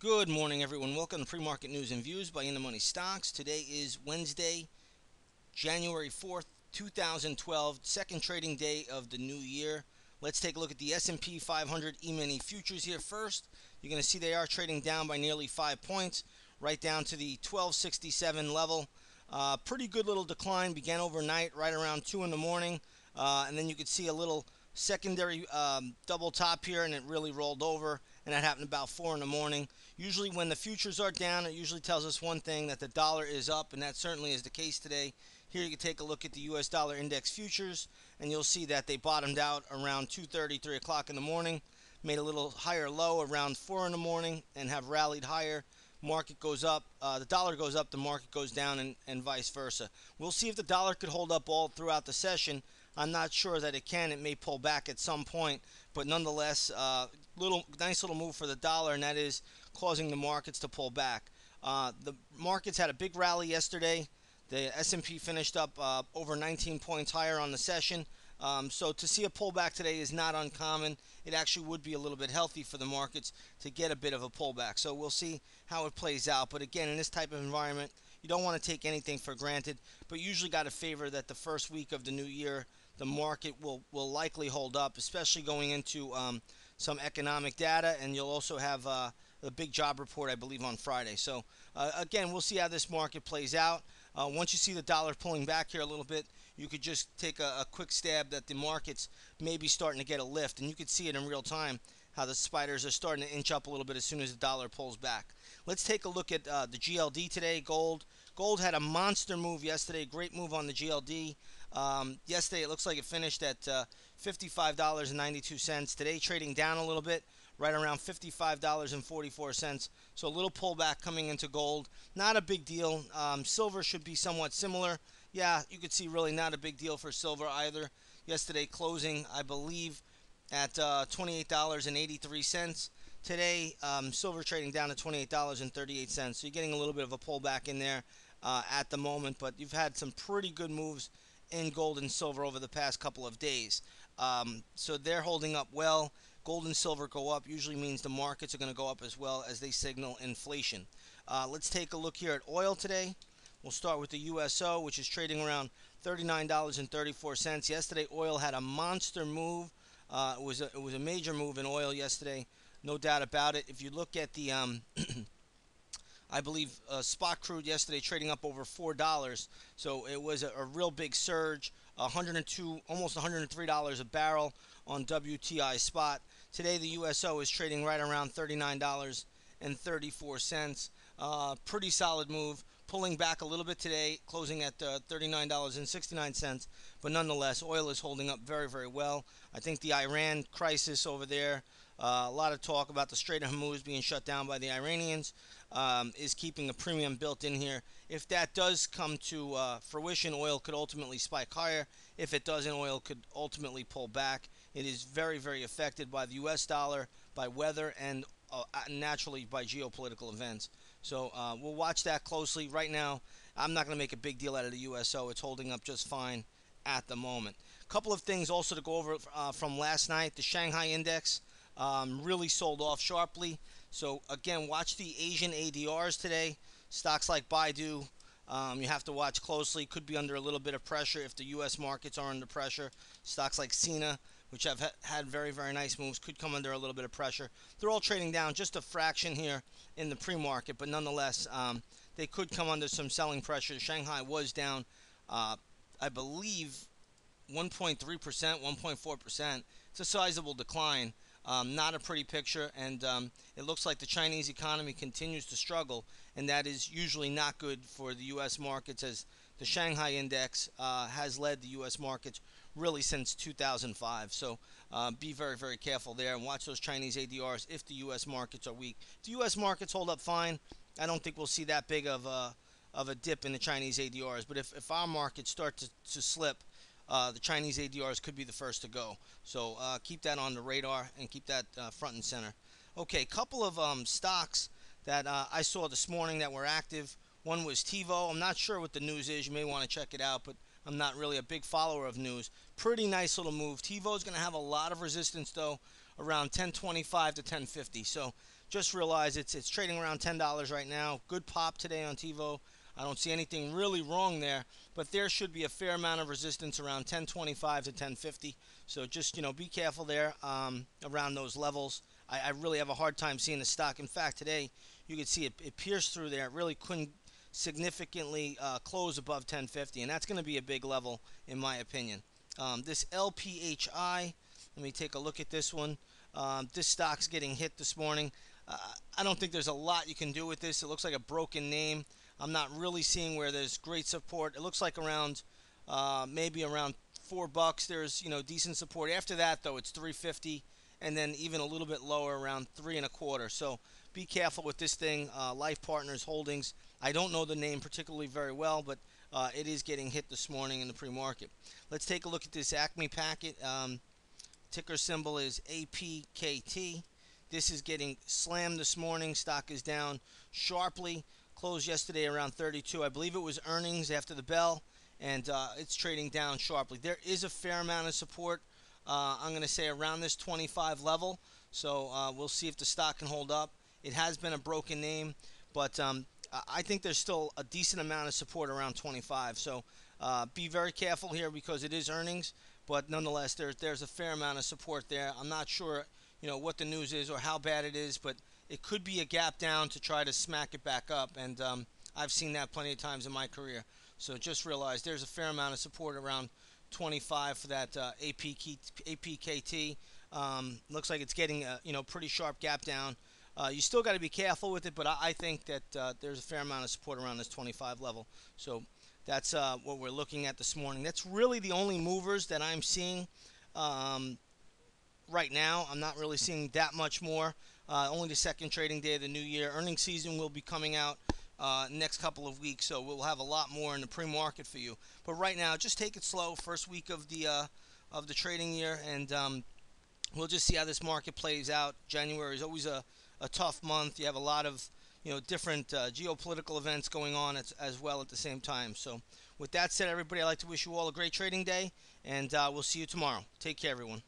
Good morning, everyone. Welcome to Pre-Market News and Views by In the Money Stocks. Today is Wednesday, January 4th, 2012, second trading day of the new year. Let's take a look at the S&P 500 E-mini futures here first. You're going to see they are trading down by nearly 5 points, right down to the 1267 level. Pretty good little decline. Began overnight, right around 2 in the morning. And then you could see a little secondary double top here, and it really rolled over, and that happened about 4 in the morning. Usually when the futures are down, it usually tells us one thing, that the dollar is up, and that certainly is the case today. Here you can take a look at the US dollar index futures, and you'll see that they bottomed out around 2:30, 3 o'clock in the morning, made a little higher low around 4 in the morning, and have rallied higher. Market goes up, the dollar goes up, the market goes down, and vice versa. We'll see if the dollar could hold up all throughout the session. I'm not sure that it can. It may pull back at some point, but nonetheless, nice little move for the dollar, and that is causing the markets to pull back. The markets had a big rally yesterday. The S&P finished up over 19 points higher on the session. So to see a pullback today is not uncommon. It actually would be a little bit healthy for the markets to get a bit of a pullback. So we'll see how it plays out. But again, in this type of environment, you don't want to take anything for granted. But you usually got to favor that the first week of the new year, the market will likely hold up, especially going into some economic data. And you'll also have the big job report, I believe, on Friday. So again, we'll see how this market plays out. Once you see the dollar pulling back here a little bit, you could just take a quick stab that the markets may be starting to get a lift. And you could see it in real time, how the spiders are starting to inch up a little bit as soon as the dollar pulls back. Let's take a look at the GLD today, gold. Gold had a monster move yesterday, great move on the GLD. Yesterday, it looks like it finished at $55.92. Today, trading down a little bit, right around $55.44. So a little pullback coming into gold. Not a big deal. Silver should be somewhat similar. Yeah, you could see really not a big deal for silver either. Yesterday closing, I believe, at $28.83. Today, silver trading down to $28.38. So you're getting a little bit of a pullback in there at the moment, but you've had some pretty good moves in gold and silver over the past couple of days. So they're holding up well. Gold and silver go up usually means the markets are going to go up as well as they signal inflation. Let's take a look here at oil today. We'll start with the USO, which is trading around $39.34. Yesterday, oil had a monster move. It was a major move in oil yesterday, no doubt about it. If you look at the I believe spot crude yesterday trading up over $4. So it was a real big surge, 102, almost $103 a barrel on WTI spot. Today the USO is trading right around $39.34. Pretty solid move. Pulling back a little bit today, closing at $39.69. But nonetheless, oil is holding up very, very well. I think the Iran crisis over there, a lot of talk about the Strait of Hormuz being shut down by the Iranians, is keeping a premium built in here. If that does come to fruition, oil could ultimately spike higher. If it doesn't, oil could ultimately pull back. It is very, very affected by the U.S. dollar, by weather, and naturally by geopolitical events. So we'll watch that closely. Right now, I'm not going to make a big deal out of the USO. It's holding up just fine at the moment. A couple of things also to go over from last night. The Shanghai Index really sold off sharply. So again, watch the Asian ADRs today. Stocks like Baidu, you have to watch closely. Could be under a little bit of pressure if the U.S. markets are under pressure. Stocks like Sina, which have had very, very nice moves, could come under a little bit of pressure. They're all trading down just a fraction here in the pre-market, but nonetheless, they could come under some selling pressure. Shanghai was down, I believe, 1.3%, 1.4%. It's a sizable decline. Not a pretty picture, and it looks like the Chinese economy continues to struggle, and that is usually not good for the U.S. markets, as the Shanghai Index has led the U.S. markets really since 2005. So be very, very careful there and watch those Chinese ADRs if the U.S. markets are weak. If the U.S. markets hold up fine, I don't think we'll see that big of a dip in the Chinese ADRs. But if our markets start to slip, the Chinese ADRs could be the first to go. So keep that on the radar and keep that front and center. Okay, couple of stocks that I saw this morning that were active. One was TiVo. I'm not sure what the news is. You may want to check it out, but I'm not really a big follower of news. Pretty nice little move. TiVo is going to have a lot of resistance, though, around 1025 to 1050. So just realize it's trading around $10 right now. Good pop today on TiVo. I don't see anything really wrong there, but there should be a fair amount of resistance around 1025 to 1050. So just be careful there around those levels. I really have a hard time seeing the stock. In fact, today you could see it pierced through there. It really couldn't significantly close above 1050, and that's going to be a big level in my opinion. This LPHI, let me take a look at this one. This stock's getting hit this morning. I don't think there's a lot you can do with this. It looks like a broken name. I'm not really seeing where there's great support. It looks like around maybe around $4. There's decent support. After that though, it's 350, and then even a little bit lower around 3.25. So be careful with this thing. Life Partners Holdings. I don't know the name particularly very well, but it is getting hit this morning in the pre-market. Let's take a look at this Acme packet. Ticker symbol is APKT. This is getting slammed this morning. Stock is down sharply. Closed yesterday around 32. I believe it was earnings after the bell, and it's trading down sharply. There is a fair amount of support. I'm going to say around this 25 level. So we'll see if the stock can hold up. It has been a broken name, but I think there's still a decent amount of support around 25. So be very careful here because it is earnings. But nonetheless, there's a fair amount of support there. I'm not sure, what the news is or how bad it is, but it could be a gap down to try to smack it back up. And I've seen that plenty of times in my career. So just realize there's a fair amount of support around 25 for that APKT. Looks like it's getting a pretty sharp gap down. You still got to be careful with it, but I think that there's a fair amount of support around this 25 level. So that's what we're looking at this morning. That's really the only movers that I'm seeing right now. I'm not really seeing that much more. Only the second trading day of the new year. Earnings season will be coming out next couple of weeks, so we'll have a lot more in the pre-market for you. But right now, just take it slow. First week of the trading year, and we'll just see how this market plays out. January is always a tough month. You have a lot of different geopolitical events going on as well at the same time. So with that said, everybody, I'd like to wish you all a great trading day, and we'll see you tomorrow. Take care, everyone.